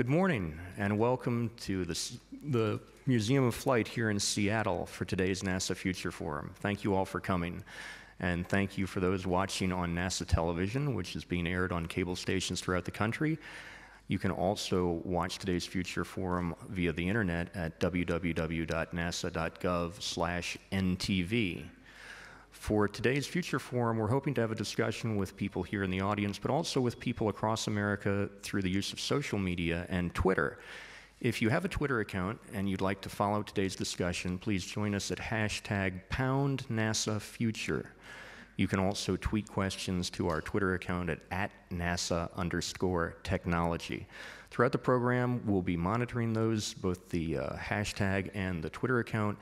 Good morning, and welcome to the Museum of Flight here in Seattle for today's NASA Future Forum. Thank you all for coming, and thank you for those watching on NASA television, which is being aired on cable stations throughout the country. You can also watch today's Future Forum via the internet at www.nasa.gov/ntv. For today's Future Forum, we're hoping to have a discussion with people here in the audience, but also with people across America through the use of social media and Twitter. If you have a Twitter account and you'd like to follow today's discussion, please join us at #NasaFuture. You can also tweet questions to our Twitter account at @NASA_technology. Throughout the program, we'll be monitoring those, both the hashtag and the Twitter account.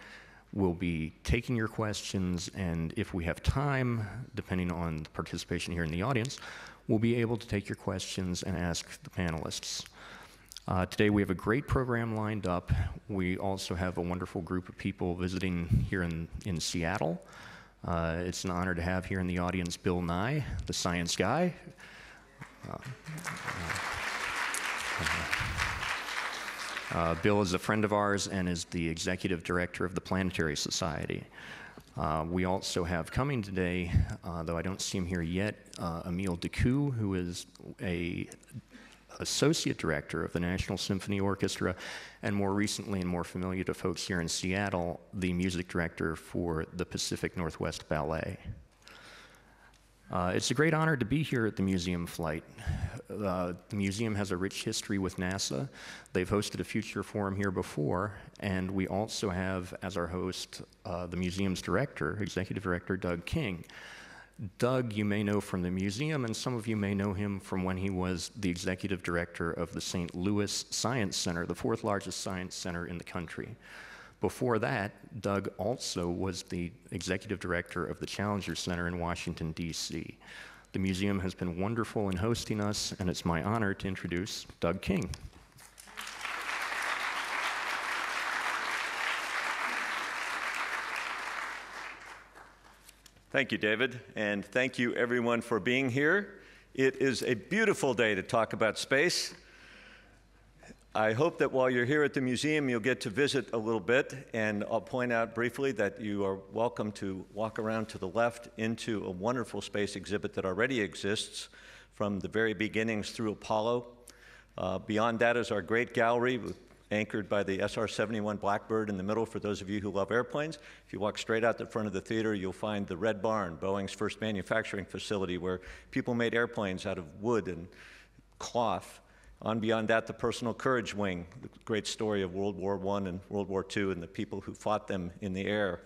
We'll be taking your questions, and if we have time, depending on the participation here in the audience, we'll be able to take your questions and ask the panelists. Today we have a great program lined up. We also have a wonderful group of people visiting here in Seattle. It's an honor to have here in the audience Bill Nye, the science guy. Bill is a friend of ours and is the executive director of the Planetary Society. We also have coming today, though I don't see him here yet, Emile Decoux, who is an associate director of the National Symphony Orchestra, and more recently and more familiar to folks here in Seattle, the music director for the Pacific Northwest Ballet. It's a great honor to be here at the Museum of Flight. The museum has a rich history with NASA. They've hosted a Future Forum here before, and we also have as our host the museum's director, executive director, Doug King. Doug, you may know from the museum, and some of you may know him from when he was the executive director of the St. Louis Science Center, the fourth largest science center in the country. Before that, Doug also was the executive director of the Challenger Center in Washington, D.C. The museum has been wonderful in hosting us, and it's my honor to introduce Doug King. Thank you, David, and thank you everyone for being here. It is a beautiful day to talk about space. I hope that while you're here at the museum, you'll get to visit a little bit, and I'll point out briefly that you are welcome to walk around to the left into a wonderful space exhibit that already exists from the very beginnings through Apollo. Beyond that is our great gallery, anchored by the SR-71 Blackbird in the middle for those of you who love airplanes. If you walk straight out the front of the theater, you'll find the Red Barn, Boeing's first manufacturing facility where people made airplanes out of wood and cloth. On beyond that, the Personal Courage Wing, the great story of World War I and World War II and the people who fought them in the air.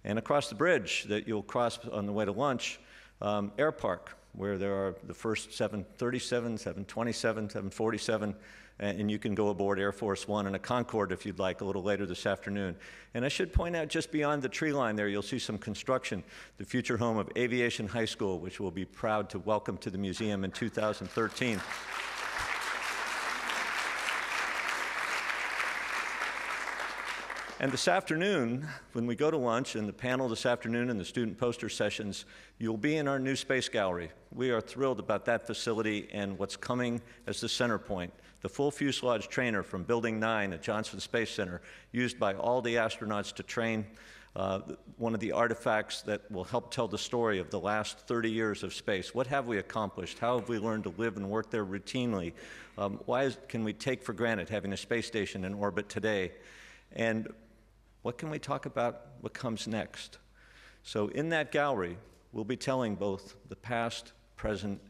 And across the bridge that you'll cross on the way to lunch, Air Park, where there are the first 737, 727, 747, and you can go aboard Air Force One and a Concorde if you'd like a little later this afternoon. And I should point out just beyond the tree line there, you'll see some construction, the future home of Aviation High School, which we'll be proud to welcome to the museum in 2013. And this afternoon, when we go to lunch and the panel this afternoon and the student poster sessions, you'll be in our new space gallery. We are thrilled about that facility and what's coming as the center point. The full fuselage trainer from Building 9 at Johnson Space Center, used by all the astronauts to train one of the artifacts that will help tell the story of the last 30 years of space. What have we accomplished? How have we learned to live and work there routinely? Can we take for granted having a space station in orbit today? And what can we talk about what comes next? So in that gallery, we'll be telling both the past, present,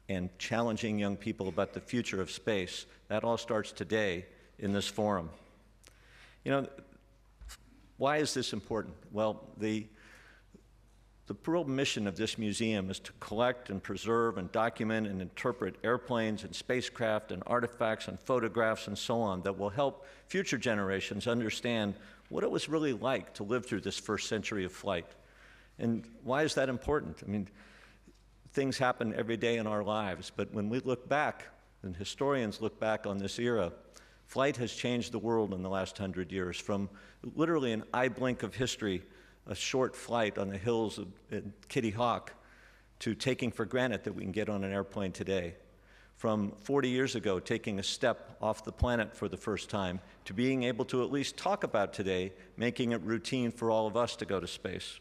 and challenging young people about the future of space. That all starts today in this forum. You know, why is this important? Well, the real mission of this museum is to collect and preserve and document and interpret airplanes and spacecraft and artifacts and photographs and so on that will help future generations understand what it was really like to live through this first century of flight. And why is that important? I mean, things happen every day in our lives, but when we look back, and historians look back on this era, flight has changed the world in the last 100 years, from literally an eye blink of history, a short flight on the hills of Kitty Hawk, to taking for granted that we can get on an airplane today. From 40 years ago, taking a step off the planet for the first time, to being able to at least talk about today, making it routine for all of us to go to space.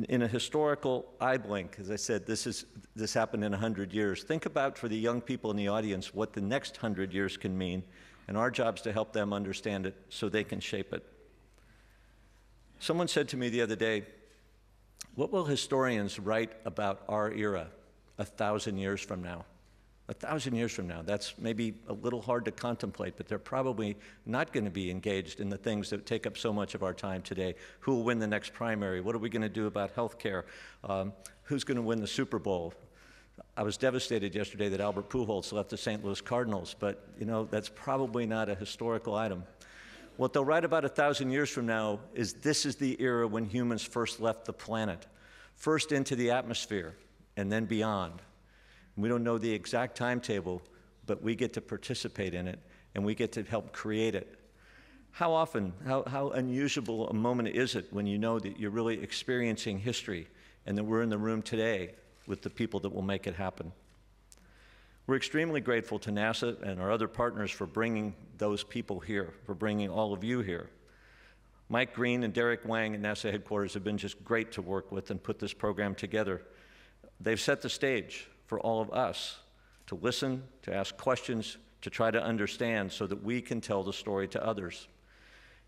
In a historical eye blink, as I said, this happened in 100 years. Think about, for the young people in the audience, what the next 100 years can mean, and our job is to help them understand it so they can shape it. Someone said to me the other day, what will historians write about our era 1,000 years from now? 1,000 years from now, that's maybe a little hard to contemplate, but they're probably not going to be engaged in the things that take up so much of our time today. Who will win the next primary? What are we going to do about health care? Who's going to win the Super Bowl? I was devastated yesterday that Albert Pujols left the St. Louis Cardinals, but you know, that's probably not a historical item. What they'll write about 1,000 years from now is this is the era when humans first left the planet, first into the atmosphere, and then beyond. We don't know the exact timetable, but we get to participate in it, and we get to help create it. How often, how unusual a moment is it when you know that you're really experiencing history and that we're in the room today with the people that will make it happen? We're extremely grateful to NASA and our other partners for bringing those people here, for bringing all of you here. Mike Green and Derek Wang at NASA headquarters have been just great to work with and put this program together. They've set the stage for all of us to listen, to ask questions, to try to understand so that we can tell the story to others.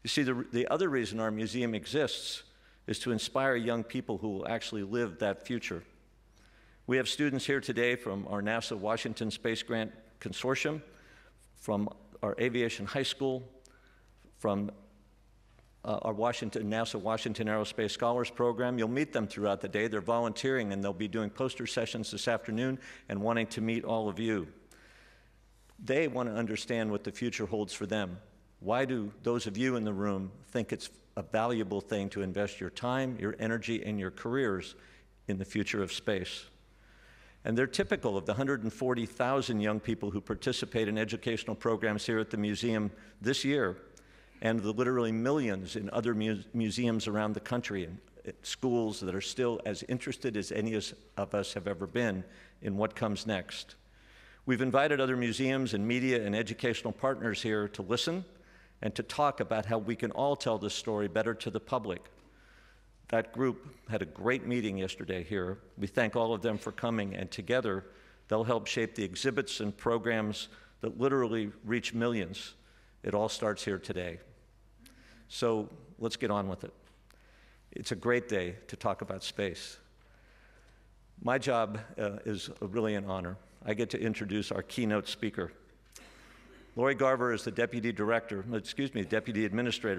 You see, the other reason our museum exists is to inspire young people who will actually live that future. We have students here today from our NASA Washington Space Grant Consortium, from our Aviation High School, from our NASA Washington Aerospace Scholars Program. You'll meet them throughout the day. They're volunteering, and they'll be doing poster sessions this afternoon and wanting to meet all of you. They want to understand what the future holds for them. Why do those of you in the room think it's a valuable thing to invest your time, your energy, and your careers in the future of space? And they're typical of the 140,000 young people who participate in educational programs here at the museum this year, and the literally millions in other museums around the country and schools that are still as interested as any of us have ever been in what comes next. We've invited other museums and media and educational partners here to listen and to talk about how we can all tell this story better to the public. That group had a great meeting yesterday here. We thank all of them for coming, and together they'll help shape the exhibits and programs that literally reach millions. It all starts here today. So let's get on with it. It's a great day to talk about space. My job is really an honor. I get to introduce our keynote speaker. Lori Garver is the Deputy Administrator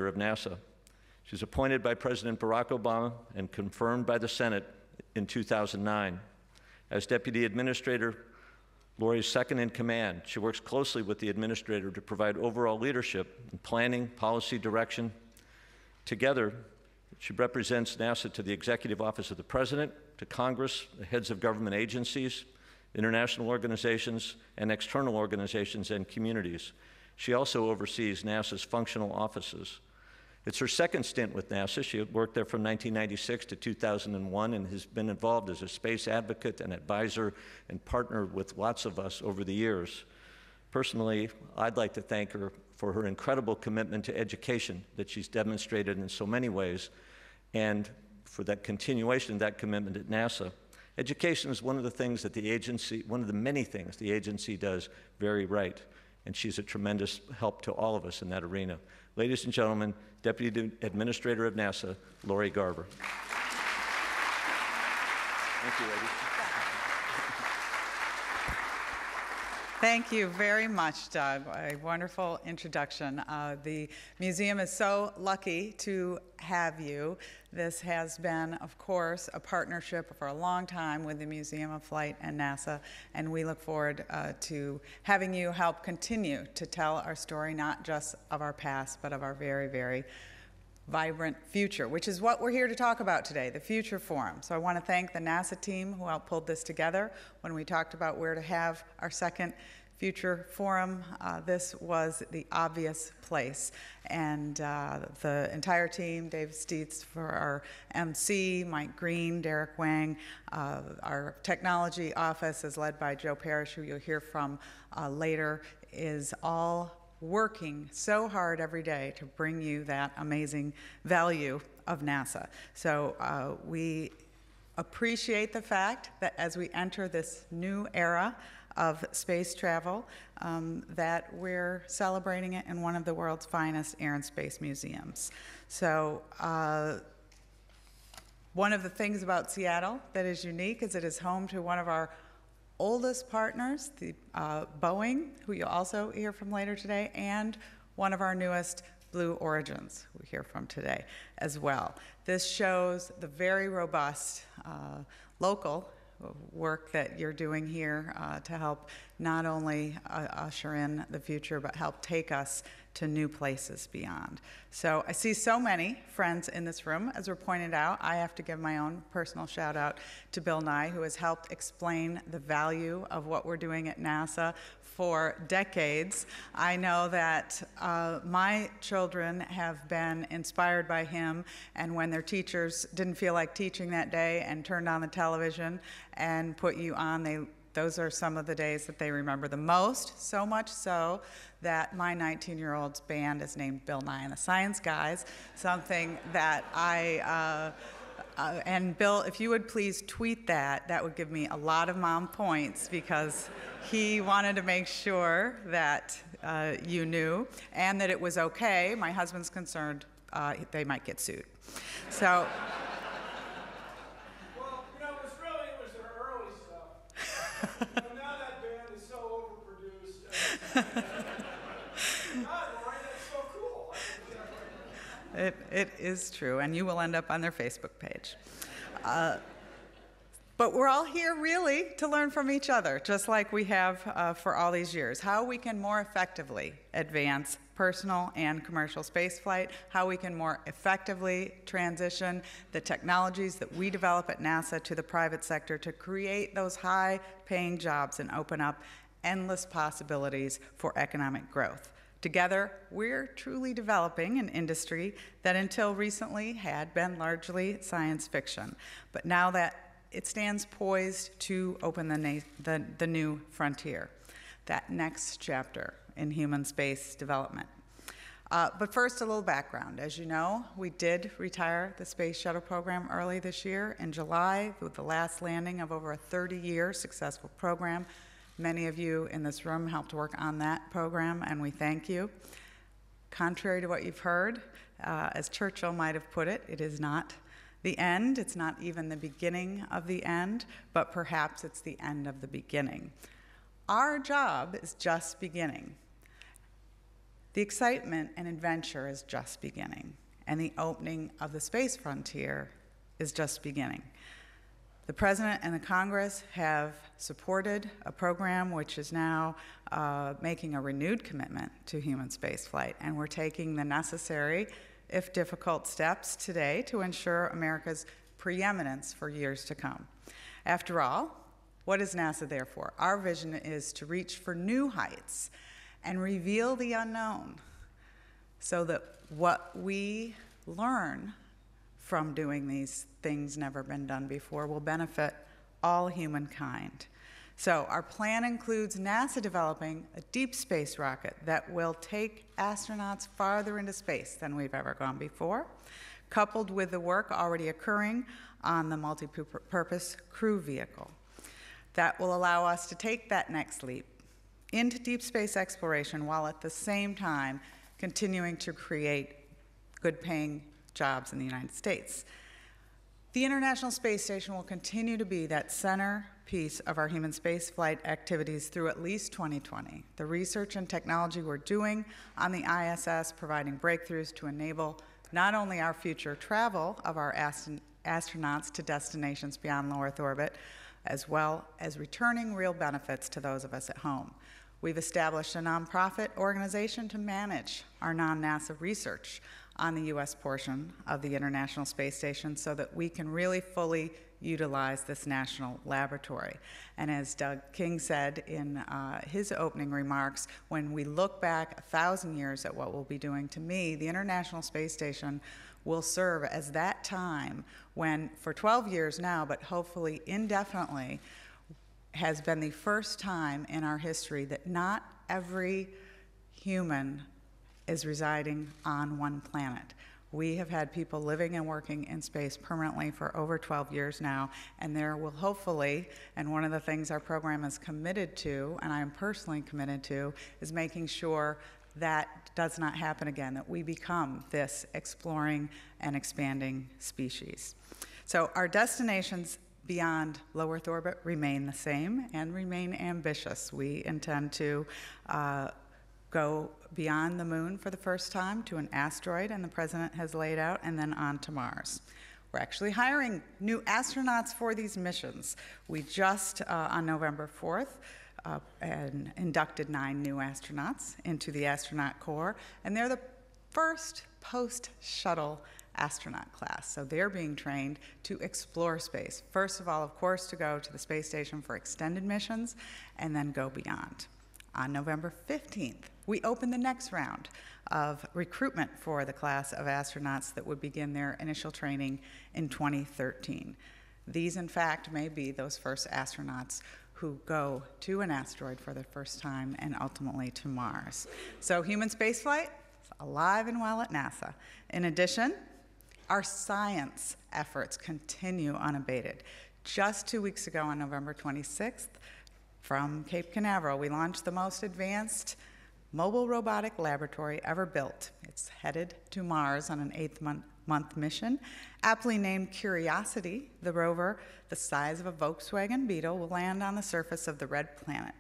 of NASA. She's appointed by President Barack Obama and confirmed by the Senate in 2009. As Deputy Administrator, Lori is second in command. She works closely with the administrator to provide overall leadership in planning, policy direction. Together, she represents NASA to the Executive Office of the President, to Congress, the heads of government agencies, international organizations, and external organizations and communities. She also oversees NASA's functional offices. It's her second stint with NASA. She worked there from 1996 to 2001 and has been involved as a space advocate and advisor and partner with lots of us over the years. Personally, I'd like to thank her for her incredible commitment to education that she's demonstrated in so many ways, and for that continuation of that commitment at NASA. Education is one of the things that the agency, one of the many things the agency does very right, and she's a tremendous help to all of us in that arena. Ladies and gentlemen, Deputy Administrator of NASA, Lori Garver. Thank you, ladies. Thank you very much, Doug. A wonderful introduction. The museum is so lucky to have you. This has been, of course, a partnership for a long time with the Museum of Flight and NASA, and we look forward to having you help continue to tell our story, not just of our past, but of our very, very vibrant future, which is what we're here to talk about today, the Future Forum. So I want to thank the NASA team who helped pull this together when we talked about where to have our second Future Forum, this was the obvious place. And the entire team, Dave Steitz for our MC, Mike Green, Derek Wang, our technology office is led by Joe Parrish, who you'll hear from later, is all working so hard every day to bring you that amazing value of NASA. So we appreciate the fact that as we enter this new era of space travel, that we're celebrating it in one of the world's finest air and space museums. So one of the things about Seattle that is unique is it is home to one of our oldest partners, the Boeing, who you'll also hear from later today, and one of our newest, Blue Origins, we hear from today as well. This shows the very robust local work that you're doing here to help not only usher in the future, but help take us to new places beyond. So I see so many friends in this room. As we're pointed out, I have to give my own personal shout out to Bill Nye, who has helped explain the value of what we're doing at NASA for decades. I know that my children have been inspired by him, and when their teachers didn't feel like teaching that day and turned on the television and put you on, those are some of the days that they remember the most, so much so that my 19-year-old's band is named Bill Nye and the Science Guys, something that and Bill, if you would please tweet that, that would give me a lot of mom points, because he wanted to make sure that you knew and that it was okay. My husband's concerned they might get sued. So. Well, you know, it was their early stuff. Now that band is so overproduced. God, Lori, that's so cool. It is true, and you will end up on their Facebook page. But we're all here really to learn from each other, just like we have for all these years. How we can more effectively advance personal and commercial spaceflight, how we can more effectively transition the technologies that we develop at NASA to the private sector to create those high-paying jobs and open up endless possibilities for economic growth. Together, we're truly developing an industry that until recently had been largely science fiction. But now that it stands poised to open the new frontier, that next chapter in human space development. But first, a little background. As you know, we did retire the Space Shuttle program early this year in July with the last landing of over a 30-year successful program. Many of you in this room helped work on that program, and we thank you. Contrary to what you've heard, as Churchill might have put it, it is not the end. It's not even the beginning of the end, but perhaps it's the end of the beginning. Our job is just beginning. The excitement and adventure is just beginning, and the opening of the space frontier is just beginning. The President and the Congress have supported a program which is now making a renewed commitment to human spaceflight, and we're taking the necessary, if difficult, steps today to ensure America's preeminence for years to come. After all, what is NASA there for? Our vision is to reach for new heights and reveal the unknown so that what we learn from doing these things never been done before will benefit all humankind. So our plan includes NASA developing a deep space rocket that will take astronauts farther into space than we've ever gone before, coupled with the work already occurring on the multi-purpose crew vehicle. That will allow us to take that next leap into deep space exploration while at the same time continuing to create good-paying jobs in the United States. The International Space Station will continue to be that centerpiece of our human spaceflight activities through at least 2020. The research and technology we're doing on the ISS, providing breakthroughs to enable not only our future travel of our astronauts to destinations beyond low Earth orbit, as well as returning real benefits to those of us at home. We've established a nonprofit organization to manage our non-NASA research on the U.S. portion of the International Space Station so that we can really fully utilize this national laboratory. And as Doug King said in his opening remarks, when we look back 1,000 years at what we'll be doing, to me, the International Space Station will serve as that time when, for 12 years now, but hopefully indefinitely, has been the first time in our history that not every human is residing on one planet. We have had people living and working in space permanently for over 12 years now, and there will hopefully, and one of the things our program is committed to, and I am personally committed to, is making sure that does not happen again, that we become this exploring and expanding species. So our destinations beyond low Earth orbit remain the same and remain ambitious. We intend to go beyond the moon for the first time to an asteroid, and the president has laid out, and then on to Mars. We're actually hiring new astronauts for these missions. We just, on November 4th, inducted 9 new astronauts into the astronaut corps, and they're the first post-shuttle astronaut class. So they're being trained to explore space. First of all, of course, to go to the space station for extended missions, and then go beyond. On November 15th, we open the next round of recruitment for the class of astronauts that would begin their initial training in 2013. These, in fact, may be those first astronauts who go to an asteroid for the first time and ultimately to Mars. So human spaceflight is alive and well at NASA. In addition, our science efforts continue unabated. Just 2 weeks ago on November 26th, from Cape Canaveral, we launched the most advanced mobile robotic laboratory ever built. It's headed to Mars on an 8-month mission. Aptly named Curiosity, the rover, the size of a Volkswagen Beetle, will land on the surface of the red planet,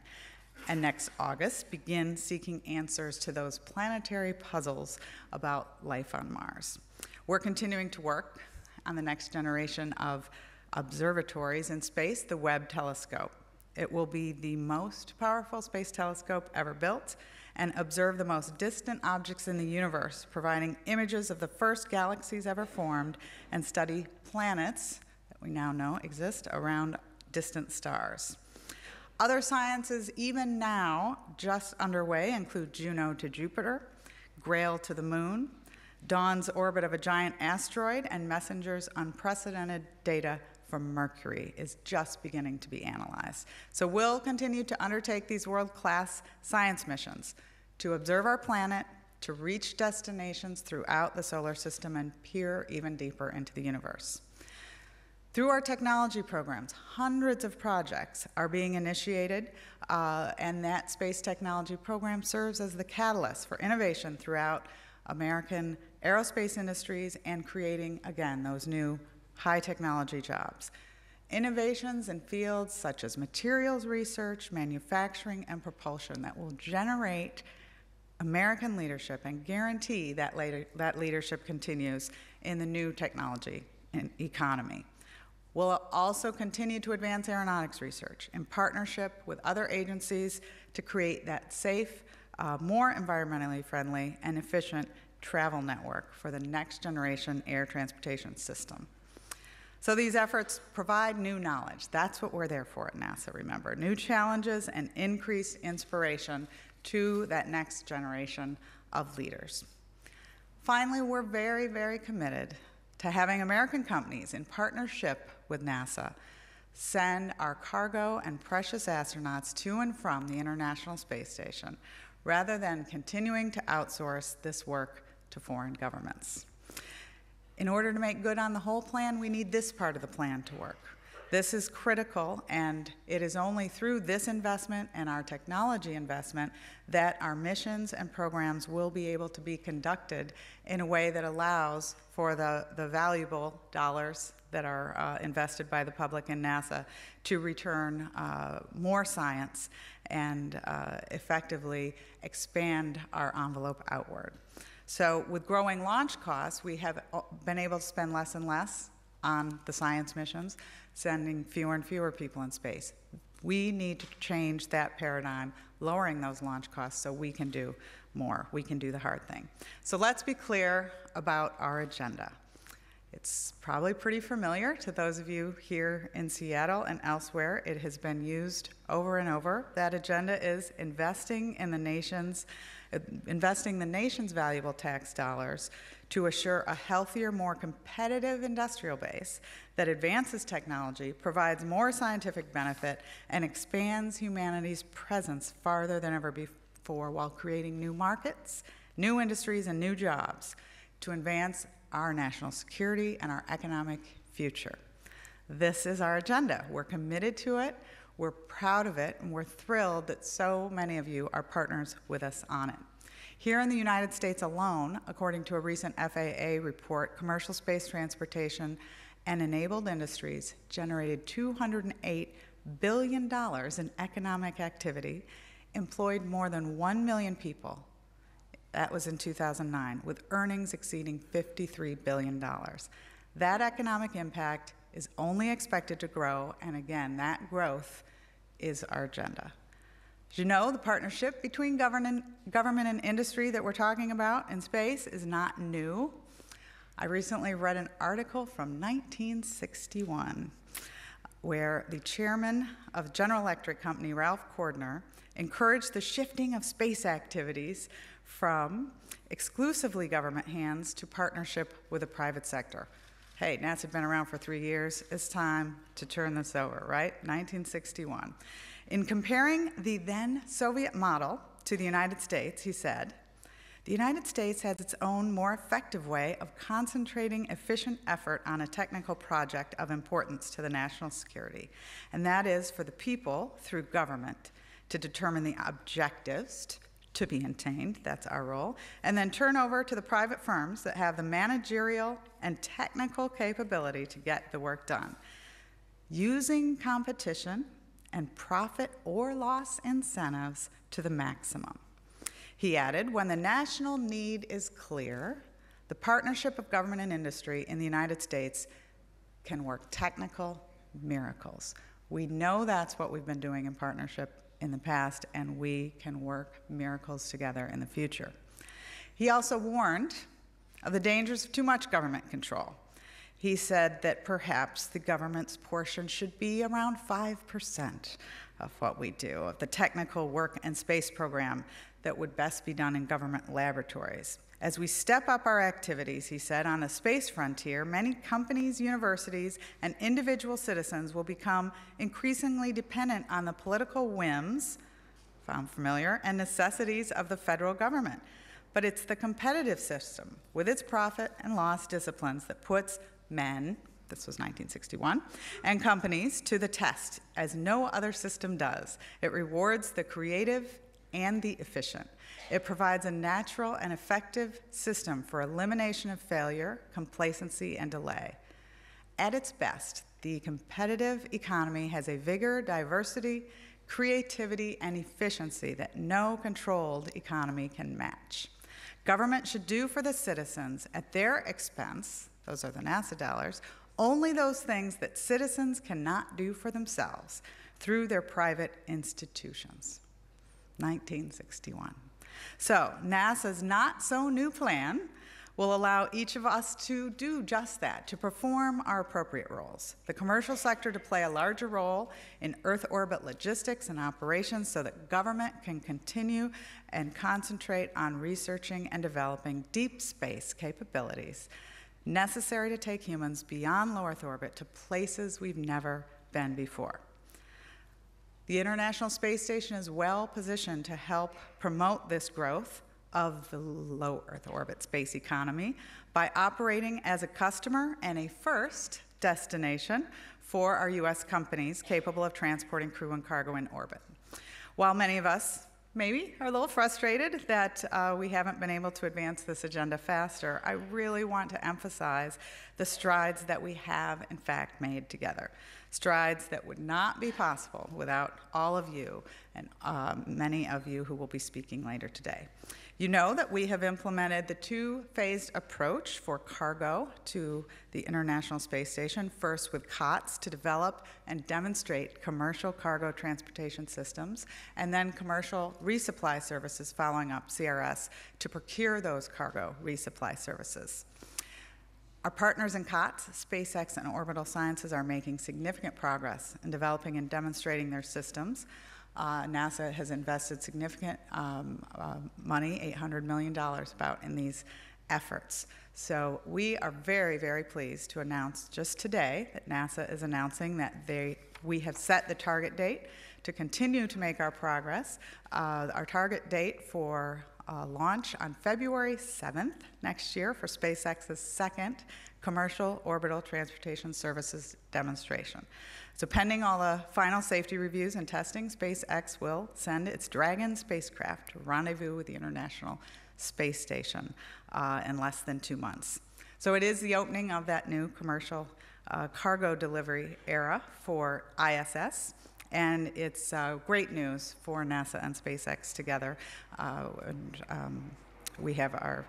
and next August begin seeking answers to those planetary puzzles about life on Mars. We're continuing to work on the next generation of observatories in space, the Webb telescope. It will be the most powerful space telescope ever built and observe the most distant objects in the universe, providing images of the first galaxies ever formed and study planets that we now know exist around distant stars. Other sciences, even now just underway, include Juno to Jupiter, Grail to the moon, Dawn's orbit of a giant asteroid, and MESSENGER's unprecedented data from Mercury is just beginning to be analyzed. So we'll continue to undertake these world-class science missions to observe our planet, to reach destinations throughout the solar system, and peer even deeper into the universe. Through our technology programs, hundreds of projects are being initiated, and that space technology program serves as the catalyst for innovation throughout American aerospace industries and creating, again, those new high technology jobs. Innovations in fields such as materials research, manufacturing, and propulsion that will generate American leadership and guarantee that leadership continues in the new technology and economy. We'll also continue to advance aeronautics research in partnership with other agencies to create that safe, more environmentally friendly, and efficient travel network for the next generation air transportation system. So these efforts provide new knowledge. That's what we're there for at NASA, remember. New challenges and increased inspiration to that next generation of leaders. Finally, we're very, very committed to having American companies in partnership with NASA send our cargo and precious astronauts to and from the International Space Station, rather than continuing to outsource this work to foreign governments. In order to make good on the whole plan, we need this part of the plan to work. This is critical, and it is only through this investment and our technology investment that our missions and programs will be able to be conducted in a way that allows for the valuable dollars that are invested by the public in NASA to return more science and effectively expand our envelope outward. So with growing launch costs, we have been able to spend less and less on the science missions, sending fewer and fewer people in space. We need to change that paradigm, lowering those launch costs so we can do more. We can do the hard thing. So let's be clear about our agenda. It's probably pretty familiar to those of you here in Seattle and elsewhere. It has been used over and over. That agenda is investing the nation's valuable tax dollars to assure a healthier, more competitive industrial base that advances technology, provides more scientific benefit, and expands humanity's presence farther than ever before while creating new markets, new industries, and new jobs to advance our national security and our economic future. This is our agenda. We're committed to it, we're proud of it, and we're thrilled that so many of you are partners with us on it. Here in the United States alone, according to a recent FAA report, commercial space transportation and enabled industries generated $208 billion in economic activity, employed more than 1 million people. That was in 2009, with earnings exceeding $53 billion. That economic impact is only expected to grow, and again, that growth is our agenda. As you know, the partnership between government and industry that we're talking about in space is not new. I recently read an article from 1961 where the chairman of General Electric Company, Ralph Cordner, encouraged the shifting of space activities from exclusively government hands to partnership with the private sector. Hey, NASA had been around for 3 years. It's time to turn this over, right? 1961. In comparing the then Soviet model to the United States, he said, "The United States has its own more effective way of concentrating efficient effort on a technical project of importance to the national security, and that is for the people, through government, to determine the objectives to be attained," that's our role, "and then turn over to the private firms that have the managerial and technical capability to get the work done, using competition and profit or loss incentives to the maximum." He added, "When the national need is clear, the partnership of government and industry in the United States can work technical miracles." We know that's what we've been doing in partnership in the past, and we can work miracles together in the future. He also warned of the dangers of too much government control. He said that perhaps the government's portion should be around 5% of what we do, of the technical work and space program that would best be done in government laboratories. As we step up our activities, he said, on the space frontier, many companies, universities, and individual citizens will become increasingly dependent on the political whims, found familiar, and necessities of the federal government. But it's the competitive system, with its profit and loss disciplines, that puts men, this was 1961, and companies to the test, as no other system does. It rewards the creative and the efficient. It provides a natural and effective system for elimination of failure, complacency, and delay. At its best, the competitive economy has a vigor, diversity, creativity, and efficiency that no controlled economy can match. Government should do for the citizens, at their expense, those are the NASA dollars, only those things that citizens cannot do for themselves through their private institutions. 1961. So NASA's not-so-new plan will allow each of us to do just that, to perform our appropriate roles. The commercial sector to play a larger role in Earth orbit logistics and operations so that government can continue and concentrate on researching and developing deep space capabilities necessary to take humans beyond low Earth orbit to places we've never been before. The International Space Station is well positioned to help promote this growth of the low Earth orbit space economy by operating as a customer and a first destination for our U.S. companies capable of transporting crew and cargo in orbit. While many of us maybe are a little frustrated that we haven't been able to advance this agenda faster, I really want to emphasize the strides that we have in fact made together. Strides that would not be possible without all of you and many of you who will be speaking later today. You know that we have implemented the two-phased approach for cargo to the International Space Station, first with COTS to develop and demonstrate commercial cargo transportation systems, and then commercial resupply services following up, CRS, to procure those cargo resupply services. Our partners in COTS, SpaceX and Orbital Sciences, are making significant progress in developing and demonstrating their systems. NASA has invested significant money, $800 million about, in these efforts. So we are very, very pleased to announce just today that NASA is announcing that we have set the target date to continue to make our progress. Our target date for launch on February 7th next year for SpaceX's second commercial orbital transportation services demonstration. So pending all the final safety reviews and testing, SpaceX will send its Dragon spacecraft to rendezvous with the International Space Station in less than 2 months. So it is the opening of that new commercial cargo delivery era for ISS. And it's great news for NASA and SpaceX together. We have our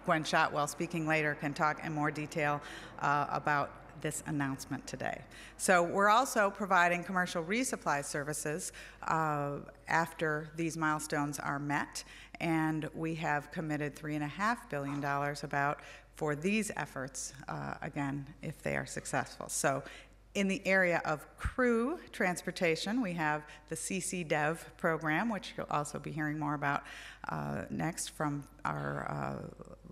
Gwen Shotwell speaking later, can talk in more detail about this announcement today. So we're also providing commercial resupply services after these milestones are met, and we have committed $3.5 billion about for these efforts, again, if they are successful. So in the area of crew transportation, we have the CCDEV program, which you'll also be hearing more about next from our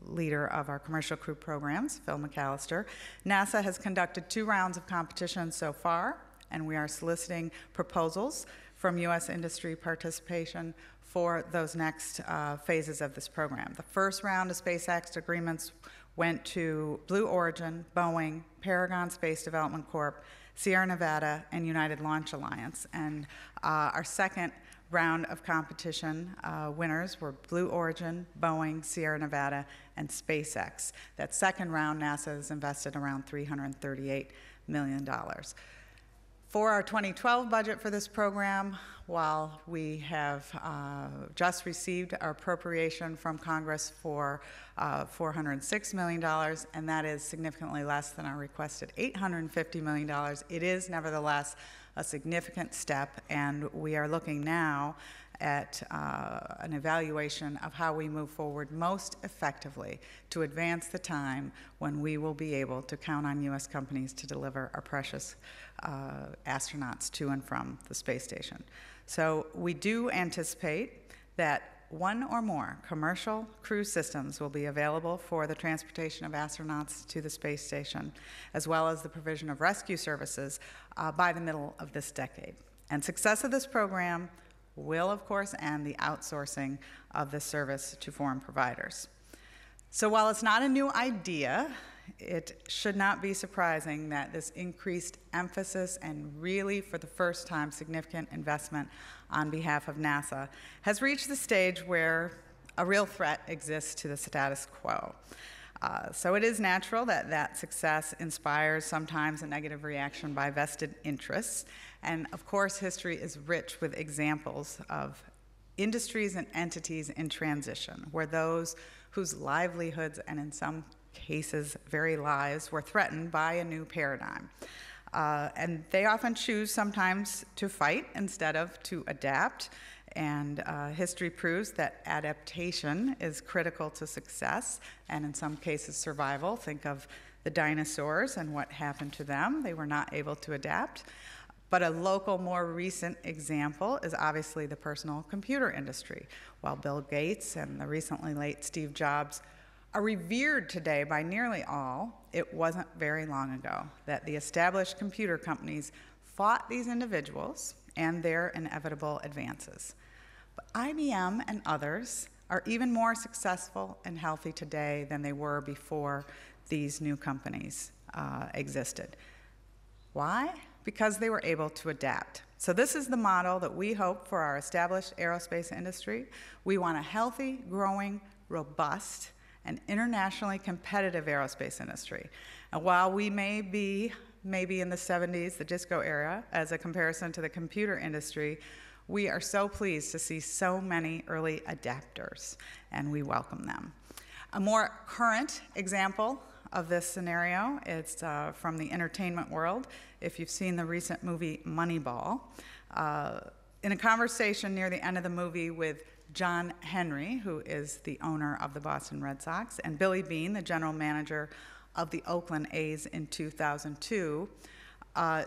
leader of our commercial crew programs, Phil McAllister. NASA has conducted 2 rounds of competition so far, and we are soliciting proposals from U.S. industry participation for those next phases of this program. The first round of SpaceX agreements went to Blue Origin, Boeing, Paragon Space Development Corp., Sierra Nevada, and United Launch Alliance. And our second round of competition winners were Blue Origin, Boeing, Sierra Nevada, and SpaceX. That second round, NASA has invested around $338 million. For our 2012 budget for this program, while we have just received our appropriation from Congress for $406 million, and that is significantly less than our requested $850 million, it is nevertheless a significant step, and we are looking now at an evaluation of how we move forward most effectively to advance the time when we will be able to count on U.S. companies to deliver our precious astronauts to and from the space station. So we do anticipate that 1 or more commercial crew systems will be available for the transportation of astronauts to the space station, as well as the provision of rescue services by the middle of this decade. And success of this program will, of course, end the outsourcing of this service to foreign providers. So while it's not a new idea, it should not be surprising that this increased emphasis and really, for the first time, significant investment on behalf of NASA has reached the stage where a real threat exists to the status quo. So it is natural that that success inspires sometimes a negative reaction by vested interests. And of course, history is rich with examples of industries and entities in transition, where those whose livelihoods and in some cases very lives were threatened by a new paradigm. And they often choose sometimes to fight instead of to adapt. And history proves that adaptation is critical to success and in some cases survival. Think of the dinosaurs and what happened to them. They were not able to adapt. But a local, more recent example is obviously the personal computer industry. While Bill Gates and the recently late Steve Jobs are revered today by nearly all, it wasn't very long ago that the established computer companies fought these individuals and their inevitable advances. But IBM and others are even more successful and healthy today than they were before these new companies existed. Why? Because they were able to adapt. So this is the model that we hope for our established aerospace industry. We want a healthy, growing, robust, and internationally competitive aerospace industry. And while we may be maybe in the 70s, the disco era, as a comparison to the computer industry, we are so pleased to see so many early adapters, and we welcome them. A more current example of this scenario, it's from the entertainment world. If you've seen the recent movie Moneyball, in a conversation near the end of the movie with John Henry, who is the owner of the Boston Red Sox, and Billy Beane, the general manager of the Oakland A's in 2002.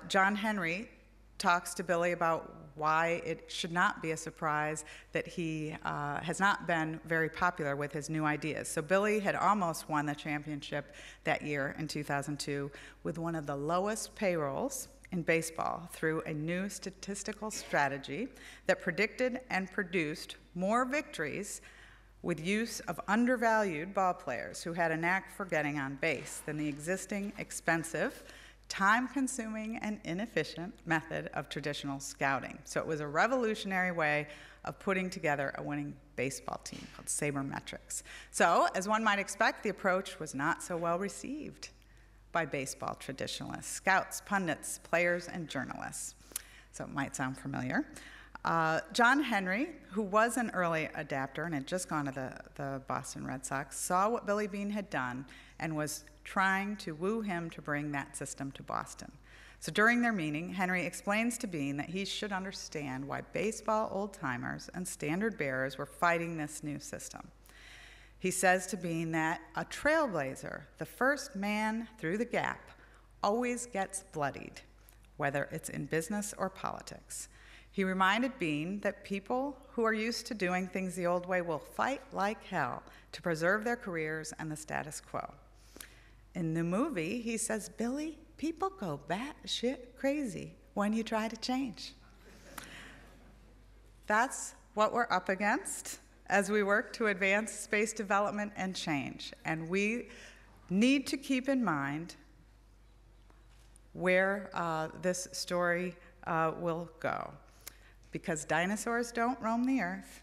John Henry talks to Billy about why it should not be a surprise that he has not been very popular with his new ideas. So Billy had almost won the championship that year in 2002 with one of the lowest payrolls in baseball through a new statistical strategy that predicted and produced more victories with use of undervalued ball players who had a knack for getting on base than the existing expensive, time-consuming, and inefficient method of traditional scouting. So it was a revolutionary way of putting together a winning baseball team called sabermetrics. So, as one might expect, the approach was not so well received by baseball traditionalists, scouts, pundits, players, and journalists. So it might sound familiar. John Henry, who was an early adapter and had just gone to the Boston Red Sox, saw what Billy Beane had done and was trying to woo him to bring that system to Boston. So during their meeting, Henry explains to Beane that he should understand why baseball old-timers and standard bearers were fighting this new system. He says to Beane that a trailblazer, the first man through the gap, always gets bloodied, whether it's in business or politics. He reminded Beane that people who are used to doing things the old way will fight like hell to preserve their careers and the status quo. In the movie, he says, Billy, people go batshit crazy when you try to change. That's what we're up against as we work to advance space development and change. And we need to keep in mind where this story will go. Because dinosaurs don't roam the earth.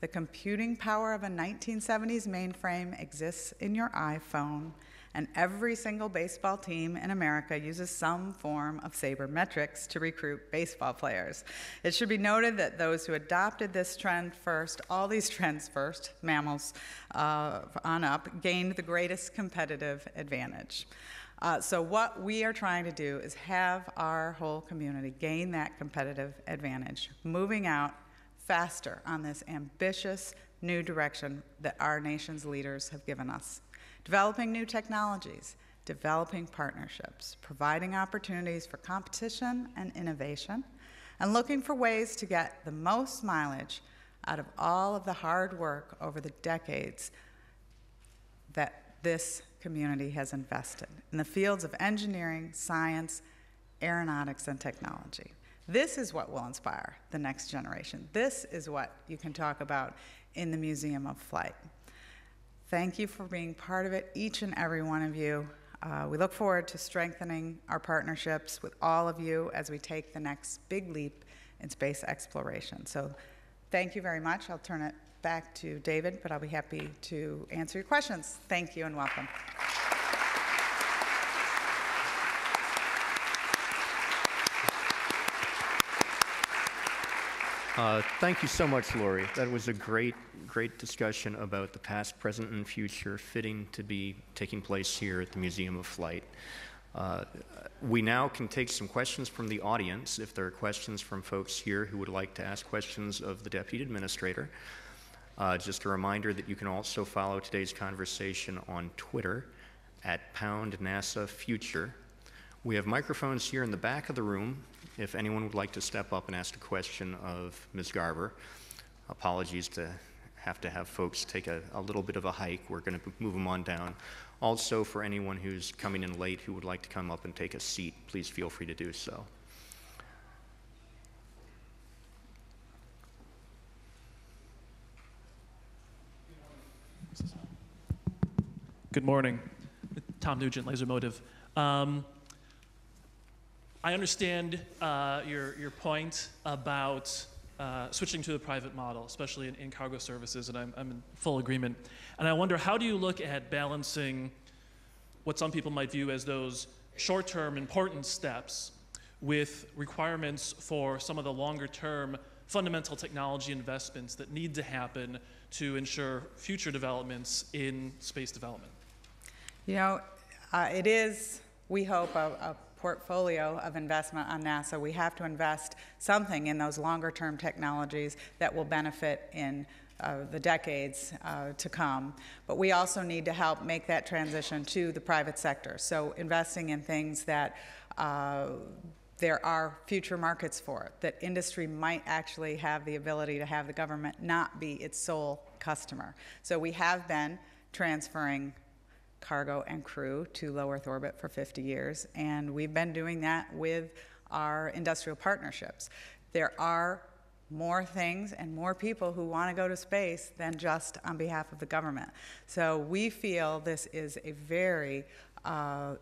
The computing power of a 1970s mainframe exists in your iPhone, and every single baseball team in America uses some form of sabermetrics to recruit baseball players. It should be noted that those who adopted this trend first, all these trends first, mammals on up, gained the greatest competitive advantage. So what we are trying to do is have our whole community gain that competitive advantage, moving out faster on this ambitious new direction that our nation's leaders have given us. Developing new technologies, developing partnerships, providing opportunities for competition and innovation, and looking for ways to get the most mileage out of all of the hard work over the decades that this community has invested in the fields of engineering, science, aeronautics, and technology. This is what will inspire the next generation. This is what you can talk about in the Museum of Flight. Thank you for being part of it, each and every one of you. We look forward to strengthening our partnerships with all of you as we take the next big leap in space exploration. So thank you very much. I'll turn it back to David, but I'll be happy to answer your questions. Thank you and welcome. Thank you so much, Lori. That was a great discussion about the past, present, and future fitting to be taking place here at the Museum of Flight. We now can take some questions from the audience, if there are questions from folks here who would like to ask questions of the Deputy Administrator. Just a reminder that you can also follow today's conversation on Twitter at @NASAFuture. We have microphones here in the back of the room if anyone would like to step up and ask a question of Ms. Garver. Apologies to have folks take a little bit of a hike. We're going to move them on down. Also, for anyone who's coming in late who would like to come up and take a seat, please feel free to do so. Good morning. Tom Nugent, Laser Motive. I understand your point about switching to the private model, especially in cargo services, and I'm in full agreement. And I wonder, how do you look at balancing what some people might view as those short-term important steps with requirements for some of the longer-term fundamental technology investments that need to happen to ensure future developments in space development? You know, it is, we hope, a portfolio of investment on NASA. We have to invest something in those longer-term technologies that will benefit in the decades to come. But we also need to help make that transition to the private sector. So investing in things that there are future markets for it, that industry might actually have the ability to have the government not be its sole customer. So we have been transferring cargo and crew to low Earth orbit for 50 years, and we've been doing that with our industrial partnerships. There are more things and more people who want to go to space than just on behalf of the government. So we feel this is a very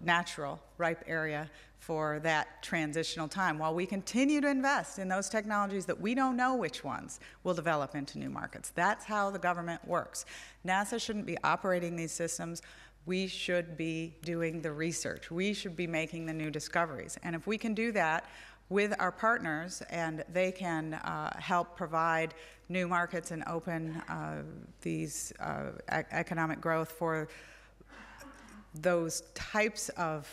natural, ripe area for that transitional time, while we continue to invest in those technologies that we don't know which ones will develop into new markets. That's how the government works. NASA shouldn't be operating these systems. We should be doing the research. We should be making the new discoveries. And if we can do that with our partners, and they can help provide new markets and open these economic growth for those types of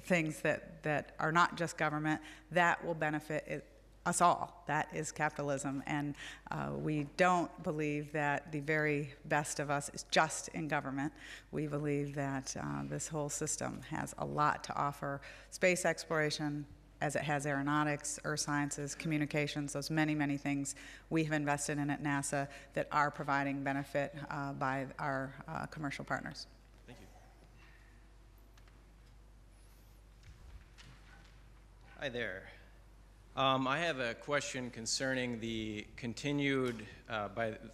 things that are not just government, that will benefit us all. That is capitalism, and we don't believe that the very best of us is just in government. We believe that this whole system has a lot to offer space exploration, as it has aeronautics, earth sciences, communications, those many, many things we have invested in at NASA that are providing benefit by our commercial partners. Thank you. Hi there. I have a question concerning the continued,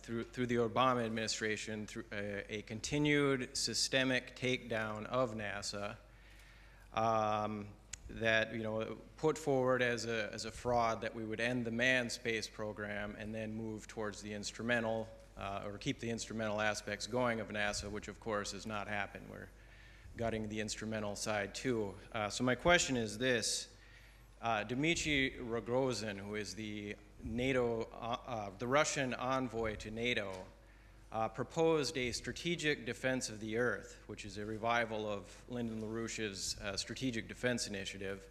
through the Obama administration, through a continued systemic takedown of NASA that, you know, put forward as a fraud that we would end the manned space program and then move towards the instrumental, or keep the instrumental aspects going of NASA, which of course has not happened. We're gutting the instrumental side too. So my question is this. Dmitry Rogozin, who is the Russian envoy to NATO, proposed a strategic defense of the Earth, which is a revival of Lyndon LaRouche's strategic defense initiative,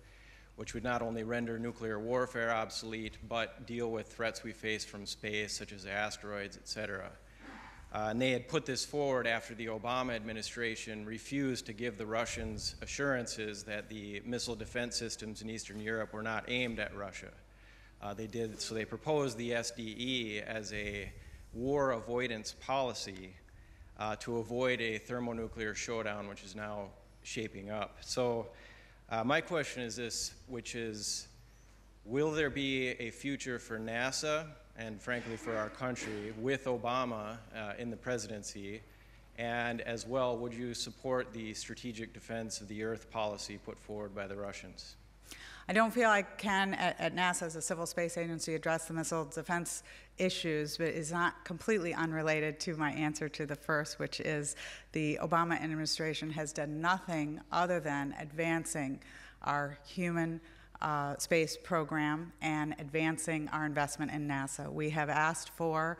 which would not only render nuclear warfare obsolete, but deal with threats we face from space, such as asteroids, etc. And they had put this forward after the Obama administration refused to give the Russians assurances that the missile defense systems in Eastern Europe were not aimed at Russia. So they proposed the SDE as a war avoidance policy to avoid a thermonuclear showdown, which is now shaping up. So my question is this, which is, will there be a future for NASA and frankly for our country with Obama in the presidency? And as well, would you support the strategic defense of the Earth policy put forward by the Russians? I don't feel I can, at NASA as a civil space agency, address the missile defense issues, but it's not completely unrelated to my answer to the first, which is the Obama administration has done nothing other than advancing our human space program and advancing our investment in NASA. We have asked for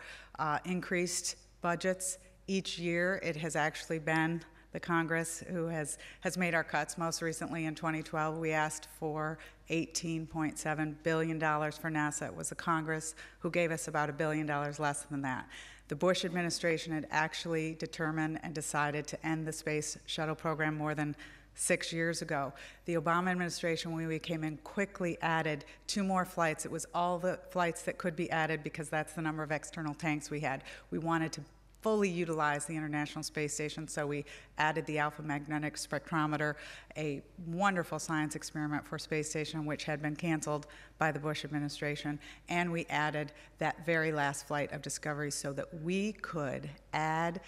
increased budgets each year. It has actually been the Congress who has made our cuts. Most recently in 2012, we asked for $18.7 billion for NASA. It was the Congress who gave us about $1 billion less than that. The Bush administration had actually determined and decided to end the space shuttle program more than 6 years ago. The Obama administration, when we came in, quickly added 2 more flights. It was all the flights that could be added because that's the number of external tanks we had. We wanted to fully utilize the International Space Station, so we added the alpha magnetic spectrometer, a wonderful science experiment for space station which had been canceled by the Bush administration, and we added that very last flight of Discovery so that we could add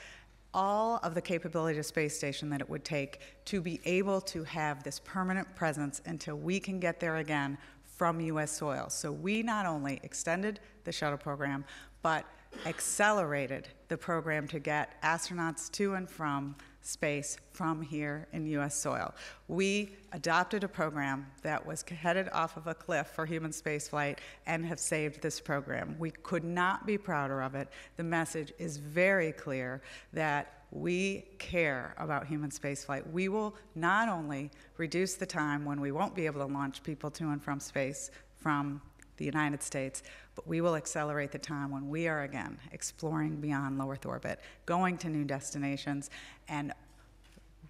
all of the capability of space station that it would take to be able to have this permanent presence until we can get there again from U.S. soil. So we not only extended the shuttle program, but accelerated the program to get astronauts to and from space from here in U.S. soil. We adopted a program that was headed off of a cliff for human spaceflight and have saved this program. We could not be prouder of it. The message is very clear that we care about human spaceflight. We will not only reduce the time when we won't be able to launch people to and from space from the United States, but we will accelerate the time when we are again exploring beyond low Earth orbit, going to new destinations, and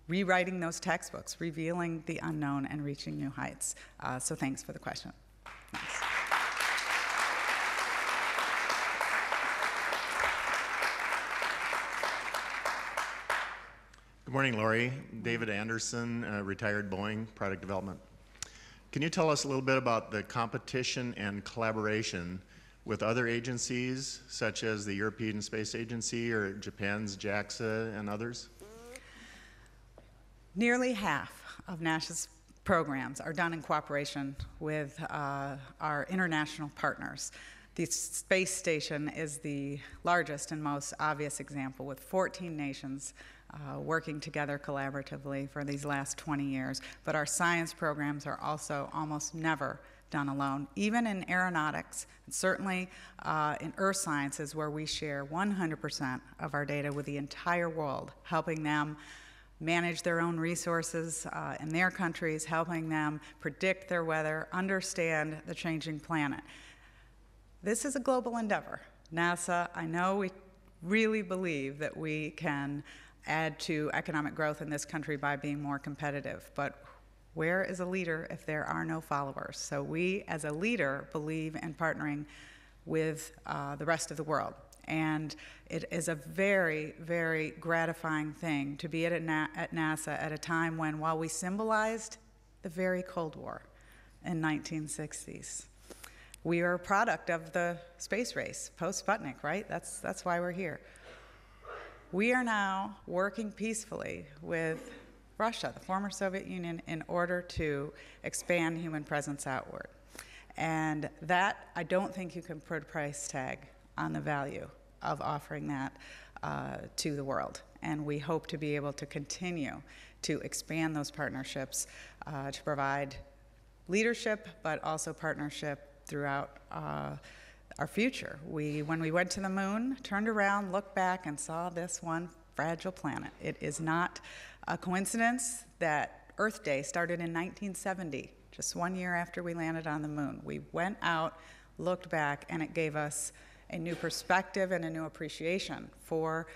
rewriting those textbooks, revealing the unknown and reaching new heights. So thanks for the question. Thanks. Good morning, Lori. David Anderson, retired Boeing, product development. Can you tell us a little bit about the competition and collaboration with other agencies, such as the European Space Agency or Japan's JAXA and others? Nearly half of NASA's programs are done in cooperation with our international partners. The space station is the largest and most obvious example, with 14 nations working together collaboratively for these last 20 years. But our science programs are also almost never done alone, even in aeronautics, and certainly in earth sciences, where we share 100% of our data with the entire world, helping them manage their own resources in their countries, helping them predict their weather, understand the changing planet. This is a global endeavor. NASA, I know we really believe that we can add to economic growth in this country by being more competitive, but where is a leader if there are no followers? So we, as a leader, believe in partnering with the rest of the world. And it is a very, very gratifying thing to be at NASA at a time when, while we symbolized the very Cold War in 1960s, we are a product of the space race, post-Sputnik, right? That's why we're here. We are now working peacefully with Russia, the former Soviet Union, in order to expand human presence outward. And that, I don't think you can put a price tag on the value of offering that to the world. And we hope to be able to continue to expand those partnerships to provide leadership, but also partnership throughout our future. When we went to the moon, turned around, looked back, and saw this one fragile planet. It is not a coincidence that Earth Day started in 1970, just 1 year after we landed on the moon. We went out, looked back, and it gave us a new perspective and a new appreciation for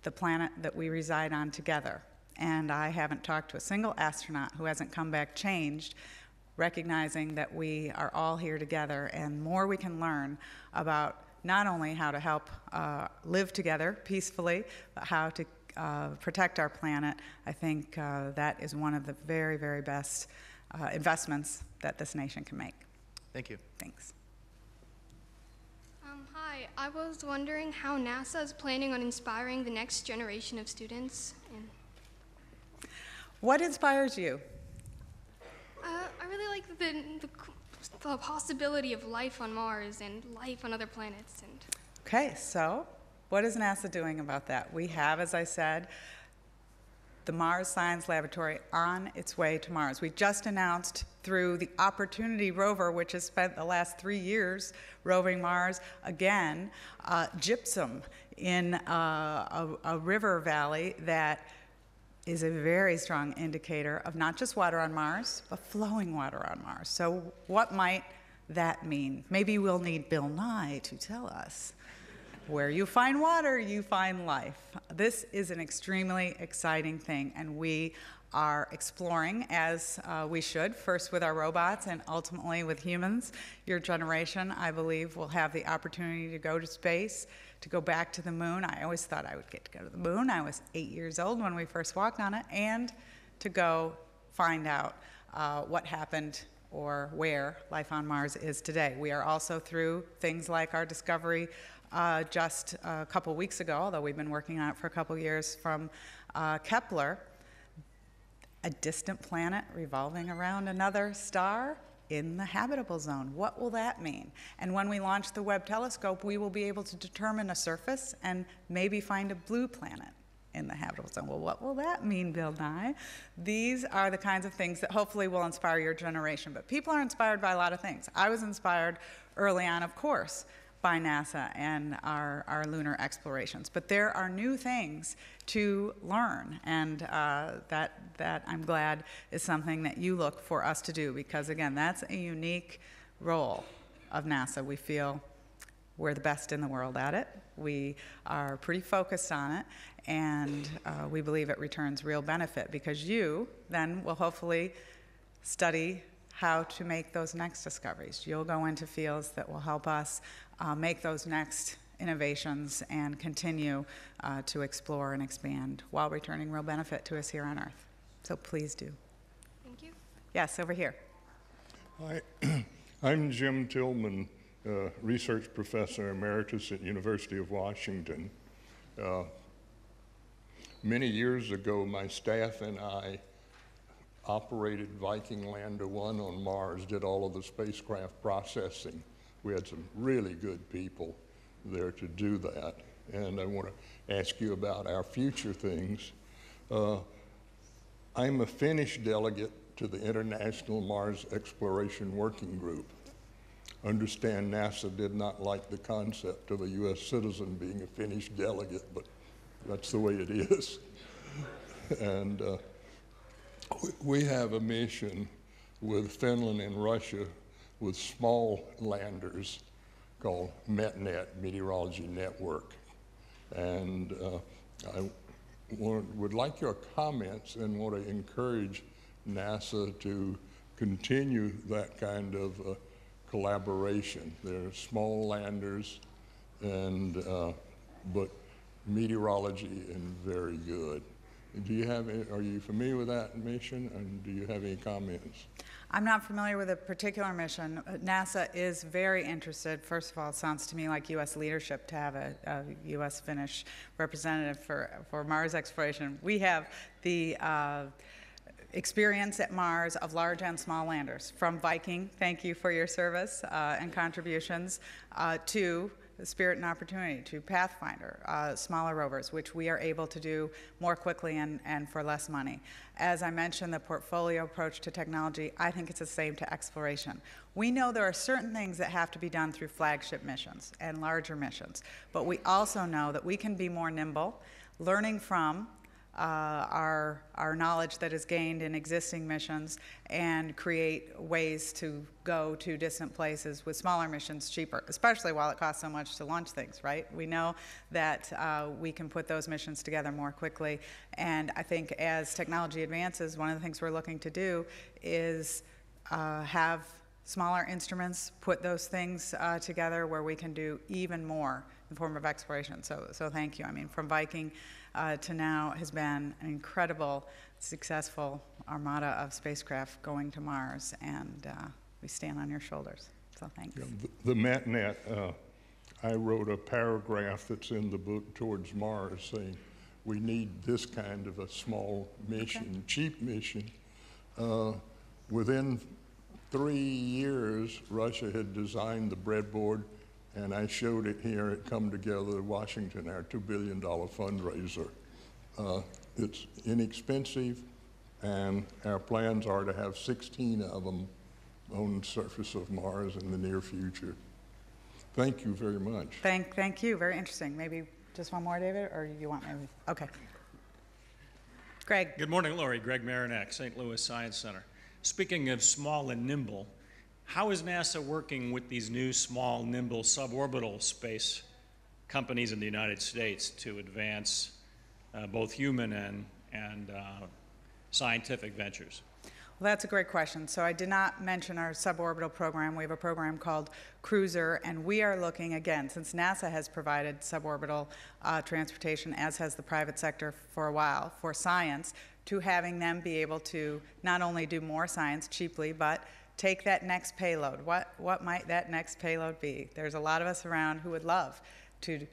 the planet that we reside on together. And I haven't talked to a single astronaut who hasn't come back changed, recognizing that we are all here together, and more we can learn about not only how to help live together peacefully, but how to protect our planet. I think that is one of the very, very best investments that this nation can make. Thank you. Thanks. Hi, I was wondering how NASA is planning on inspiring the next generation of students. What inspires you? I really like the possibility of life on Mars and life on other planets. Okay, so what is NASA doing about that? We have, as I said, the Mars Science Laboratory on its way to Mars. We just announced through the Opportunity rover, which has spent the last 3 years roving Mars, again, gypsum in a river valley that is a very strong indicator of not just water on Mars, but flowing water on Mars. So what might that mean? Maybe we'll need Bill Nye to tell us. Where you find water, you find life. This is an extremely exciting thing, and we are exploring, as we should, first with our robots and ultimately with humans. Your generation, I believe, will have the opportunity to go to space, to go back to the moon. I always thought I would get to go to the moon. I was 8 years old when we first walked on it, and to go find out what happened or where life on Mars is today. We are also through things like our discovery just a couple weeks ago, although we've been working on it for a couple years, from Kepler, a distant planet revolving around another star in the habitable zone. What will that mean? And when we launch the Webb telescope, we will be able to determine a surface and maybe find a blue planet in the habitable zone. Well, what will that mean, Bill Nye? These are the kinds of things that hopefully will inspire your generation. But people are inspired by a lot of things. I was inspired early on, of course, by NASA and our lunar explorations. But there are new things to learn, and that I'm glad is something that you look for us to do, because again, that's a unique role of NASA. We feel we're the best in the world at it. We are pretty focused on it, and we believe it returns real benefit because you then will hopefully study how to make those next discoveries. You'll go into fields that will help us make those next innovations and continue to explore and expand while returning real benefit to us here on Earth. So please do. Thank you. Yes, over here. Hi, I'm Jim Tillman, research professor emeritus at University of Washington. Many years ago, my staff and I operated Viking Lander 1 on Mars, did all of the spacecraft processing. We had some really good people there to do that. And I want to ask you about our future things. I'm a Finnish delegate to the International Mars Exploration Working Group. Understand NASA did not like the concept of a US citizen being a Finnish delegate, but that's the way it is. And we have a mission with Finland and Russia with small landers called METNET, Meteorology Network. And I would like your comments and want to encourage NASA to continue that kind of collaboration. They're small landers, and but meteorology and very good. Do you have any, are you familiar with that mission, and do you have any comments? I'm not familiar with a particular mission. NASA is very interested. First of all, it sounds to me like U.S. leadership to have a U.S.-Finnish representative for Mars exploration. We have the experience at Mars of large and small landers, from Viking, thank you for your service and contributions, to Spirit and Opportunity, to Pathfinder, smaller rovers, which we are able to do more quickly and for less money. As I mentioned, the portfolio approach to technology, I think it's the same to exploration. We know there are certain things that have to be done through flagship missions and larger missions, but we also know that we can be more nimble, learning from our knowledge that is gained in existing missions and create ways to go to distant places with smaller missions cheaper, especially while it costs so much to launch things, right? We know that we can put those missions together more quickly, and I think as technology advances, one of the things we're looking to do is have smaller instruments put those things together where we can do even more in the form of exploration. So thank you. I mean, from Viking to now has been an incredible, successful armada of spacecraft going to Mars, and we stand on your shoulders. So thanks. Yeah, the METNET, I wrote a paragraph that's in the book Towards Mars saying we need this kind of a small mission, okay, cheap mission. Within 3 years, Russia had designed the breadboard, and I showed it here at Come Together Washington, our $2 billion fundraiser. It's inexpensive, and our plans are to have 16 of them on the surface of Mars in the near future. Thank you very much. Thank you, very interesting. Maybe just one more, David, or you want maybe? Okay. Greg. Good morning, Lori. Greg Marinac, St. Louis Science Center. Speaking of small and nimble, how is NASA working with these new small, nimble, suborbital space companies in the United States to advance both human and scientific ventures? Well, that's a great question. So I did not mention our suborbital program. We have a program called Cruiser, and we are looking, again, since NASA has provided suborbital transportation, as has the private sector for a while, for science, to having them be able to not only do more science cheaply, but take that next payload. What might that next payload be? There's a lot of us around who would love to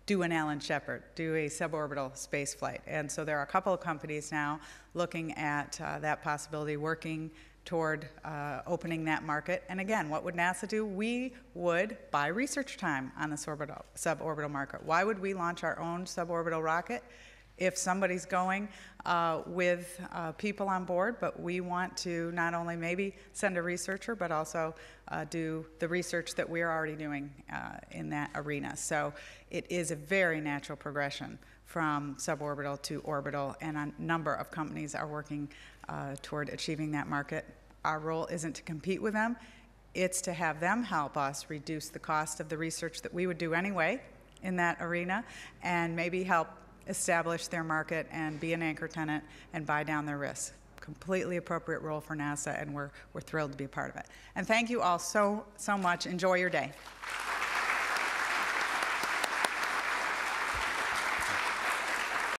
do an Alan Shepard, do a suborbital space flight. And so there are a couple of companies now looking at that possibility, working toward opening that market. And again, what would NASA do? We would buy research time on the suborbital market. Why would we launch our own suborbital rocket if somebody's going with people on board, but we want to not only maybe send a researcher, but also do the research that we're already doing in that arena. So it is a very natural progression from suborbital to orbital, and a number of companies are working toward achieving that market. Our role isn't to compete with them. it's to have them help us reduce the cost of the research that we would do anyway in that arena, and maybe help establish their market and be an anchor tenant and buy down their risk. Completely appropriate role for NASA, and we're thrilled to be a part of it. And thank you all so much. Enjoy your day.